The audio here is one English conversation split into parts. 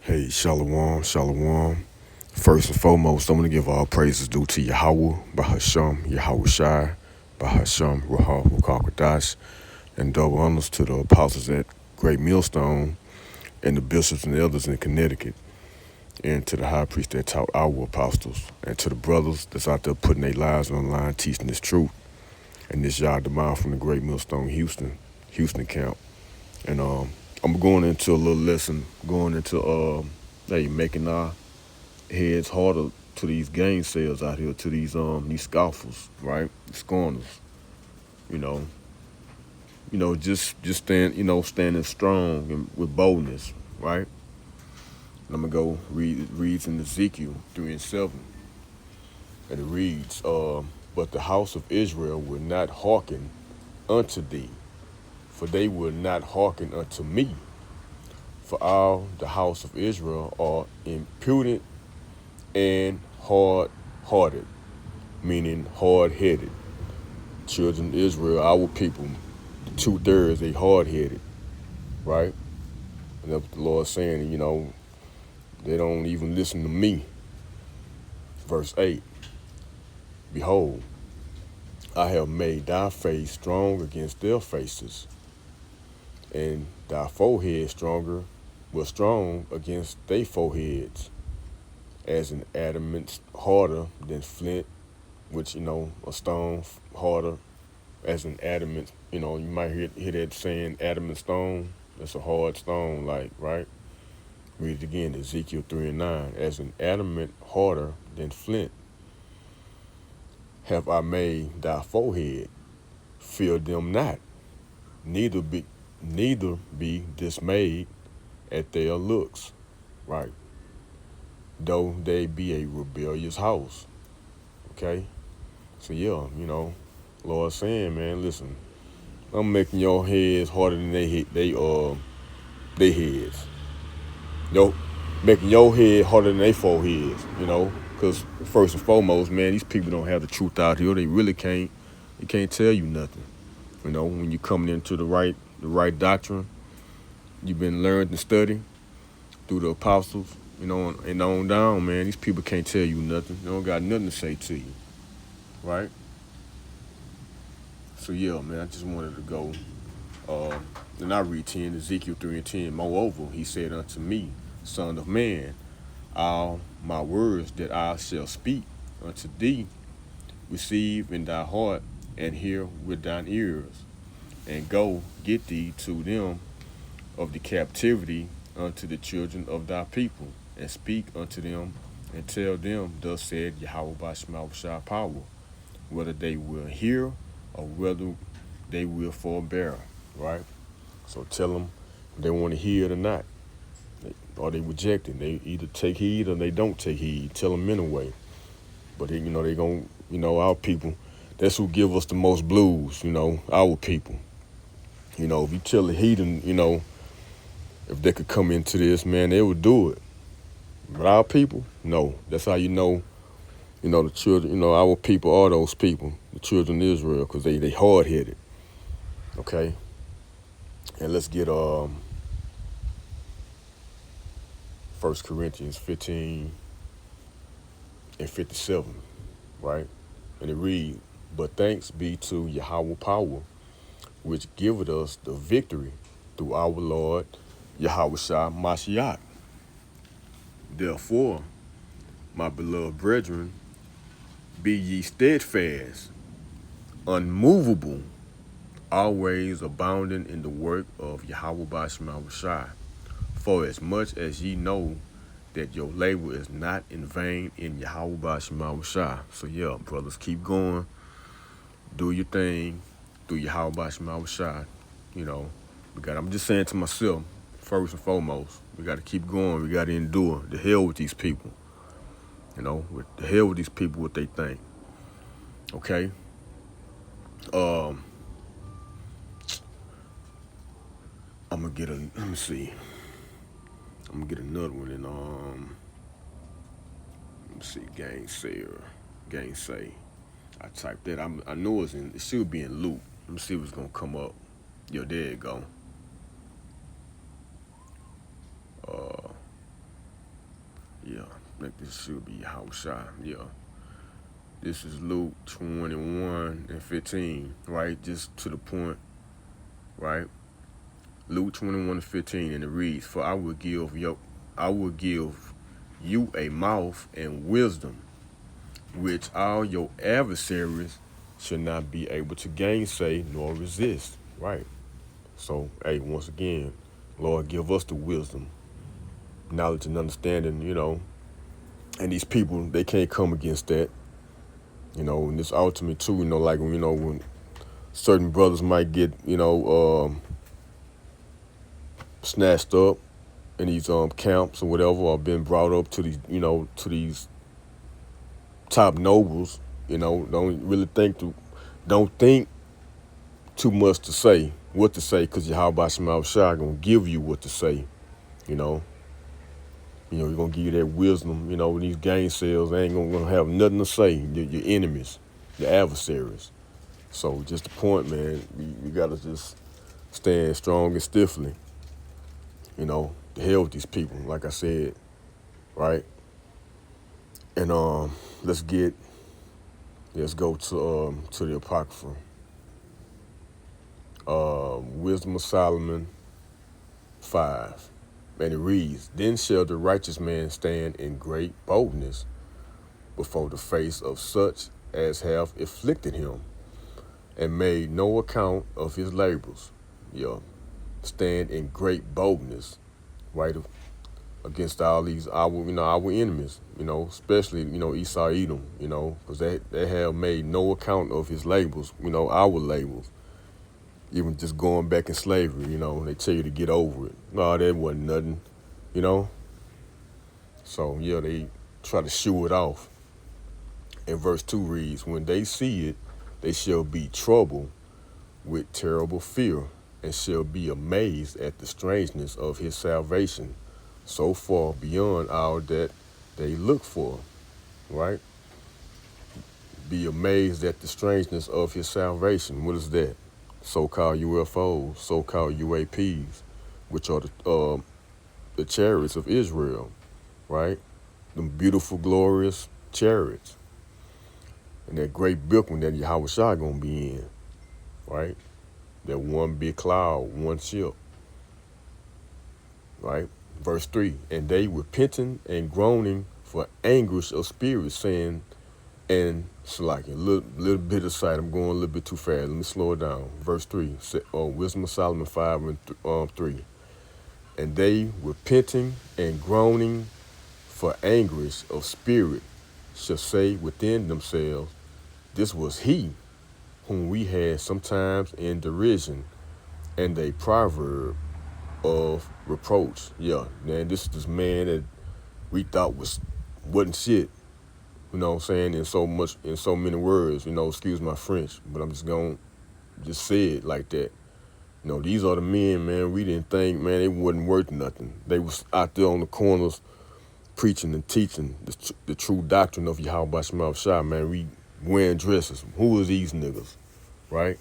Hey, Shalom, Shalom. First and foremost, I'm going to give all praises due to Yahweh, Bahasham, Yahweh Shai, Bahasham, Rahah, Rukakwadash, and double honors to the apostles at Great Millstone and the bishops and elders in Connecticut, and to the high priest that taught our apostles, and to the brothers that's out there putting their lives on the line, teaching this truth. And this Yah Demand from the Great Millstone, Houston camp. And I'm going into a little lesson, going into making our heads harder to these gainsayers out here, to these scoffers, right? Scorners, you know. Just standing strong and with boldness, right? And I'm gonna go reads in Ezekiel 3:7. And it reads, but the house of Israel will not hearken unto thee, for they will not hearken unto me. For all the house of Israel are impudent and hard-hearted, meaning hard-headed. Children of Israel, our people, 2/3, they hard-headed, right? And that's what the Lord's saying, they don't even listen to me. Verse 8, behold, I have made thy face strong against their faces, and thy forehead strong against their foreheads, as an adamant harder than flint, which, a stone harder as an adamant, you might hear that saying adamant stone. That's a hard stone, like, right? Read it again, Ezekiel 3:9. As an adamant harder than flint have I made thy forehead, fear them not, neither be dismayed at their looks, right? Though they be a rebellious house. Okay? So yeah, Lord saying, man, listen, I'm making your heads harder than they heads. Making your head harder than they foreheads, because first and foremost, man, these people don't have the truth out here. They really can't. They can't tell you nothing. When you're coming into the right doctrine, you've been learned and studied through the apostles, and on down, man, these people can't tell you nothing. They don't got nothing to say to you, right? So yeah, man, I just wanted to go. And I read 10, Ezekiel 3:10. Moreover, he said unto me, Son of man, all my words that I shall speak unto thee, receive in thy heart, and hear with thine ears, and go get thee to them of the captivity unto the children of thy people, and speak unto them, and tell them, thus said Yahweh by Shema power, whether they will hear or whether they will forbear, right? So tell them if they want to hear it or not, or they reject it. They either take heed or they don't take heed. Tell them anyway. But they gon', our people, that's who give us the most blues, our people. If you tell the heathen, if they could come into this, man, they would do it. But our people, no. That's how the children, our people are those people, the children of Israel, because they hard-headed. Okay? And let's get 1 Corinthians 15 and 57, right? And it reads, but thanks be to Yahweh power, which giveth us the victory through our Lord Yahweh Shai Mashiach. Therefore, my beloved brethren, be ye steadfast, unmovable, always abounding in the work of Yahweh Bashma Shai. For as much as ye know that your labor is not in vain in Yahweh Bashma Shai. So yeah, brothers, keep going. Do your thing through Yahweh Bashma Shai. I'm just saying to myself, first and foremost, we got to keep going. We got to endure. The hell with these people. The hell with these people, what they think. Okay? I'm going to get let me see. I'm going to get another one in, let me see, gainsay. I typed that. I know it should be in loop. Let me see what's going to come up. Yo, there you go. I think this should be Yahushua. Yeah. This is Luke 21 and 15, right? Just to the point, right? Luke 21 and 15, and it reads, "For I will give you a mouth and wisdom, which all your adversaries should not be able to gainsay nor resist." Right. So, hey, once again, Lord, give us the wisdom, knowledge, and understanding, and these people, they can't come against that, and it's ultimate too, like when certain brothers might get, snatched up in these camps or whatever, or been brought up to these, to these top nobles, don't think too much to say, what to say, because Yahweh Shema Shai gonna give you what to say, you know. He's gonna give you that wisdom, these gainsayers, they ain't gonna have nothing to say, your enemies, your adversaries. So just the point, man, you gotta just stand strong and stiffly, to hell with these people, like I said, right? And let's go to the Apocrypha. Wisdom of Solomon 5. And it reads, "Then shall the righteous man stand in great boldness before the face of such as have afflicted him, and made no account of his labors." Yeah, stand in great boldness, right, against all these our enemies, especially Esau, Edom, because they have made no account of his labels, our labels. Even just going back in slavery, they tell you to get over it. No, that wasn't nothing, you know. So yeah, they try to shoo it off. And verse 2 reads, "When they see it, they shall be troubled with terrible fear, and shall be amazed at the strangeness of his salvation, so far beyond all that they look for." Right? Be amazed at the strangeness of his salvation. What is that? So-called UFOs, so-called UAPs, which are the chariots of Israel, right? Them beautiful, glorious chariots. And that great big one that Yahweh Shai gonna be in, right? That one big cloud, one ship, right? Verse 3, "And they repenting and groaning for anguish of spirit, saying," and it's like a little bit of sight. I'm going a little bit too fast. Let me slow it down. Verse 3, Wisdom of Solomon 5 and 3. "And they repenting and groaning for anguish of spirit shall say within themselves, this was he whom we had sometimes in derision, and a proverb of reproach." Yeah, man, this is this man that we thought wasn't shit. You know what I'm saying, in so many words, excuse my French, but I'm just gonna just say it like that. These are the men, man, we didn't think, man, they wasn't worth nothing. They was out there on the corners preaching and teaching the true doctrine of Yahweh Shema Shai, man. We wearing dresses. Who is these niggas, right?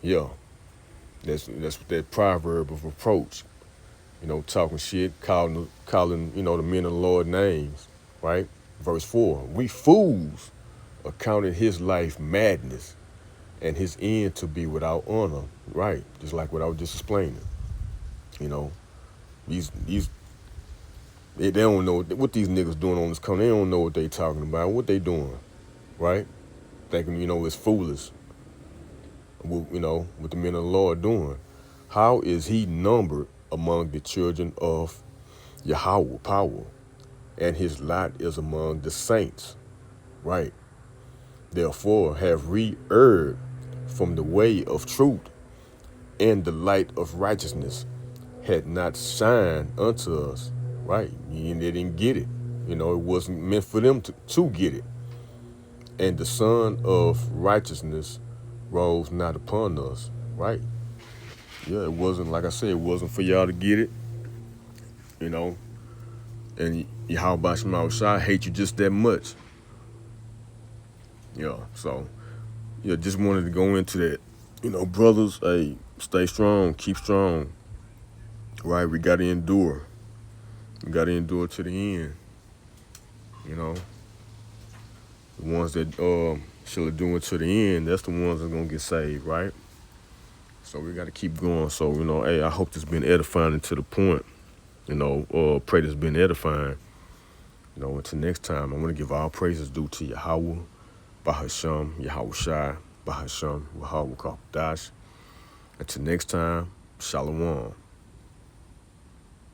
Yeah, that's that proverb of reproach. Talking shit, calling the men of the Lord names, right? Verse 4, "We fools accounted his life madness, and his end to be without honor." Right, just like what I was just explaining. These they don't know what these niggas doing on this corner. They don't know what they talking about, what they doing, right? Thinking, it's foolish, what the men of the Lord doing. How is he numbered among the children of Yahweh power, and his lot is among the saints, right? Therefore have we erred from the way of truth, and the light of righteousness had not shined unto us, right? And they didn't get it. It wasn't meant for them to get it. And the sun of righteousness rose not upon us, right? Yeah, it wasn't, like I said, it wasn't for y'all to get it, and Yahweh Shema Shai hate you just that much. Yeah, so, just wanted to go into that. Brothers, hey, stay strong, keep strong, right? We got to endure. We got to endure to the end. You know, the ones that shall do it to the end, that's the ones that's gonna get saved, right? So we got to keep going. So hey, I hope this been edifying and to the point. Pray this been edifying. Until next time, I want to give all praises due to Yahweh, Bahasham, Yahweh Shai, Bahasham, Yahweh Dash. Until next time, Shalom.